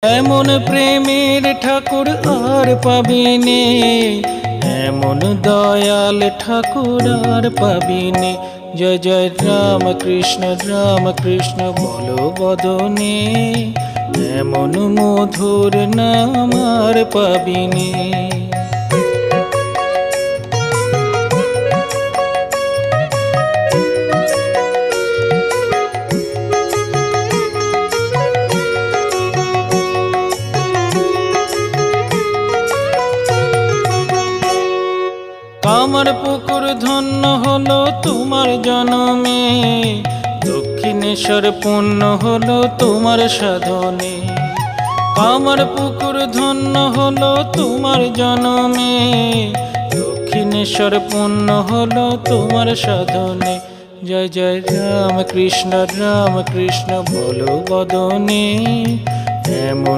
এমন প্রেমের ঠাকুর আর পাবিনে, এমন দয়াল ঠাকুর আর পাবিনে। জয় জয় রাম কৃষ্ণ বলো বদনে, এমন মধুর নাম আর পাবিনে। কামার পুকুর ধন্য হলো তোমার জনমে, দক্ষিণেশ্বর পূর্ণ হলো তোমার সাধনে। কামার পুকুর ধন্য হলো তোমার জনমে, দক্ষিণেশ্বর পূর্ণ হলো তোমার সাধনে। জয় জয় রাম কৃষ্ণ বলো বদনে, এমন